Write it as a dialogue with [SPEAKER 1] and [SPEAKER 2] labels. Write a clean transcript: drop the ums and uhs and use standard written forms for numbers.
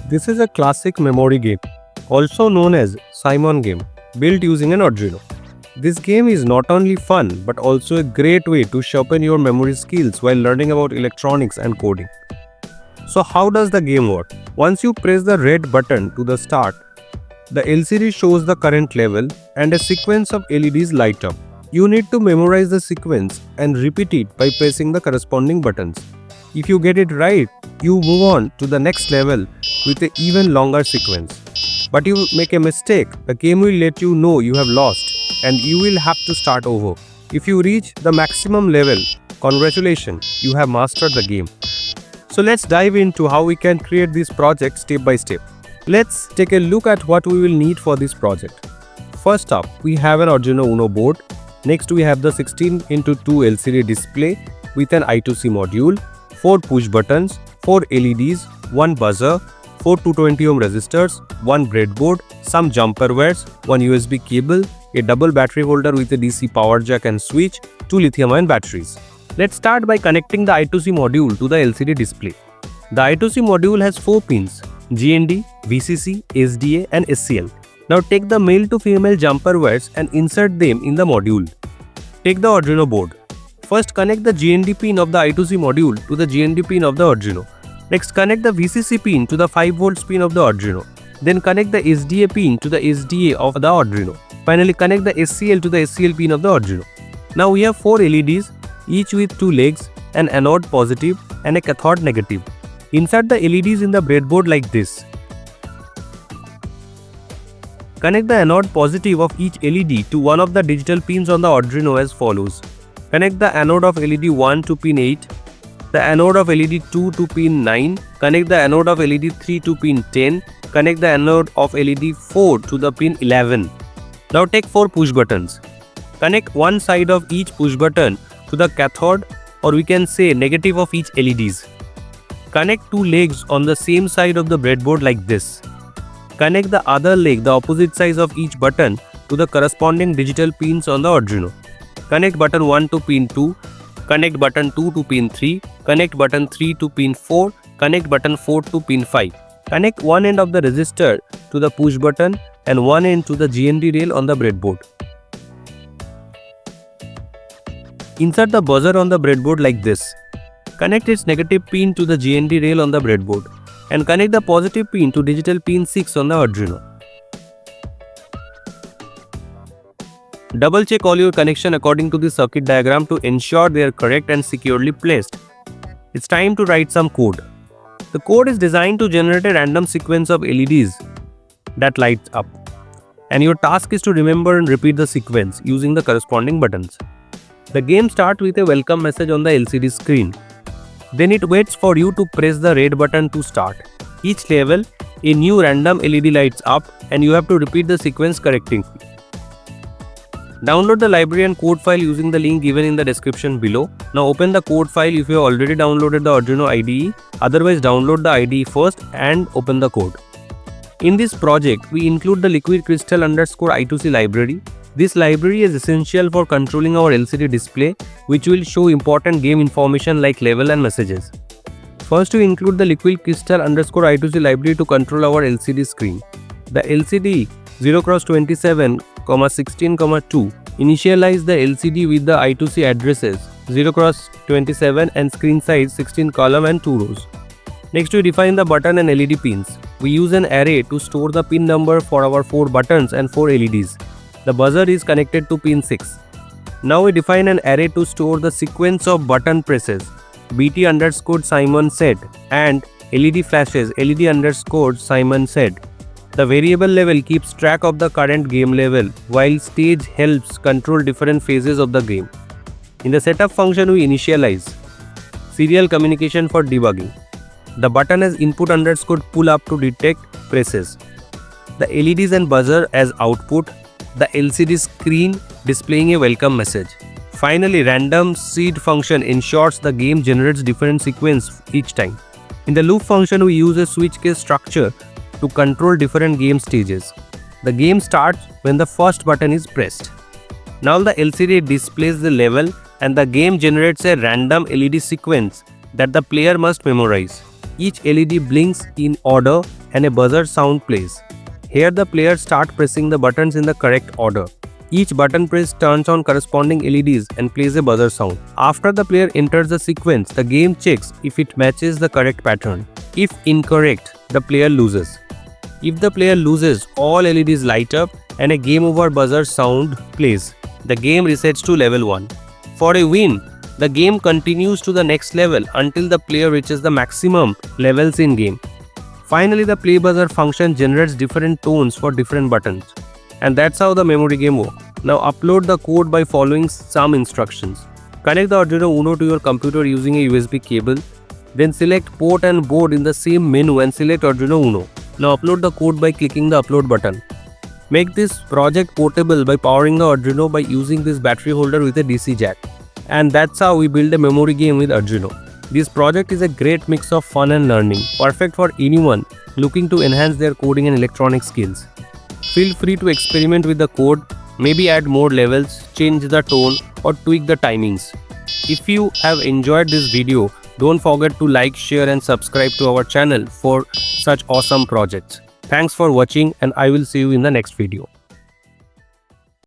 [SPEAKER 1] This is a classic memory game, also known as Simon game, built using an Arduino. This game is not only fun but also a great way to sharpen your memory skills while learning about electronics and coding. So how does the game work? Once you press the red button to the start, the LCD shows the current level and a sequence of LEDs light up. You need to memorize the sequence and repeat it by pressing the corresponding buttons. If you get it right, you move on to the next level with an even longer sequence. But you make a mistake, the game will let you know you have lost and you will have to start over. If you reach the maximum level, congratulations, you have mastered the game. So let's dive into how we can create this project step by step. Let's take a look at what we will need for this project. First up, we have an Arduino UNO board. Next, we have the 16x2 LCD display with an I2C module, 4 push buttons, 4 LEDs, 1 buzzer, 4 220 ohm resistors, 1 breadboard, some jumper wires, 1 USB cable, a double battery holder with a DC power jack and switch, 2 lithium-ion batteries. Let's start by connecting the I2C module to the LCD display. The I2C module has 4 pins: GND, VCC, SDA and SCL. Now take the male to female jumper wires and insert them in the module. Take the Arduino board. First connect the GND pin of the I2C module to the GND pin of the Arduino. Next connect the VCC pin to the 5V pin of the Arduino. Then connect the SDA pin to the SDA of the Arduino. Finally connect the SCL to the SCL pin of the Arduino. Now we have 4 LEDs, each with 2 legs, an anode positive and a cathode negative. Insert the LEDs in the breadboard like this. Connect the anode positive of each LED to one of the digital pins on the Arduino as follows. Connect the anode of LED 1 to pin 8, the anode of LED 2 to pin 9, connect the anode of LED 3 to pin 10, connect the anode of LED 4 to the pin 11. Now take 4 push buttons. Connect one side of each push button to the cathode, or we can say negative of each LEDs. Connect 2 legs on the same side of the breadboard like this. Connect the other leg, the opposite sides of each button, to the corresponding digital pins on the Arduino. Connect button 1 to pin 2, connect button 2 to pin 3, connect button 3 to pin 4, connect button 4 to pin 5. Connect one end of the resistor to the push button and one end to the GND rail on the breadboard. Insert the buzzer on the breadboard like this. Connect its negative pin to the GND rail on the breadboard and connect the positive pin to digital pin 6 on the Arduino. Double check all your connection according to the circuit diagram to ensure they are correct and securely placed. It's time to write some code. The code is designed to generate a random sequence of LEDs that lights up, and your task is to remember and repeat the sequence using the corresponding buttons. The game starts with a welcome message on the LCD screen. Then it waits for you to press the red button to start. Each level, a new random LED lights up and you have to repeat the sequence correctly. Download the library and code file using the link given in the description below. Now open the code file if you have already downloaded the Arduino IDE. Otherwise, download the IDE first and open the code. In this project, we include the liquid crystal _I2C library. This library is essential for controlling our LCD display, which will show important game information like level and messages. First, we include the liquid crystal _I2C library to control our LCD screen. The LCD 0x27, 16,2 initialize the LCD with the I2C addresses 0x27 and screen size 16 column and 2 rows. Next, we define the button and LED pins. We use an array to store the pin number for our 4 buttons and 4 LEDs. The buzzer is connected to pin 6. Now we define an array to store the sequence of button presses BT_Simon said and LED flashes LED_Simon said. The variable level keeps track of the current game level, while stage helps control different phases of the game. In the setup function, we initialize serial communication for debugging. The button has input_pull up to detect presses. The LEDs and buzzer as output. The LCD screen displaying a welcome message. Finally, random seed function ensures the game generates different sequence each time. In the loop function, we use a switch case structure to control different game stages. The game starts when the first button is pressed. Now the LCD displays the level and the game generates a random LED sequence that the player must memorize. Each LED blinks in order and a buzzer sound plays. Here the players start pressing the buttons in the correct order. Each button press turns on corresponding LEDs and plays a buzzer sound. After the player enters the sequence, the game checks if it matches the correct pattern. If incorrect, the player loses. If the player loses, all LEDs light up and a game over buzzer sound plays. The game resets to level 1. For a win, the game continues to the next level until the player reaches the maximum levels in game. Finally, the play buzzer function generates different tones for different buttons. And that's how the memory game works. Now upload the code by following some instructions. Connect the Arduino UNO to your computer using a USB cable. Then select port and board in the same menu and select Arduino UNO. Now upload the code by clicking the upload button. Make this project portable by powering the Arduino by using this battery holder with a DC jack. And that's how we build a memory game with Arduino. This project is a great mix of fun and learning, perfect for anyone looking to enhance their coding and electronic skills. Feel free to experiment with the code, maybe add more levels, change the tone or tweak the timings. If you have enjoyed this video, don't forget to like, share and subscribe to our channel for such awesome projects. Thanks for watching and I will see you in the next video.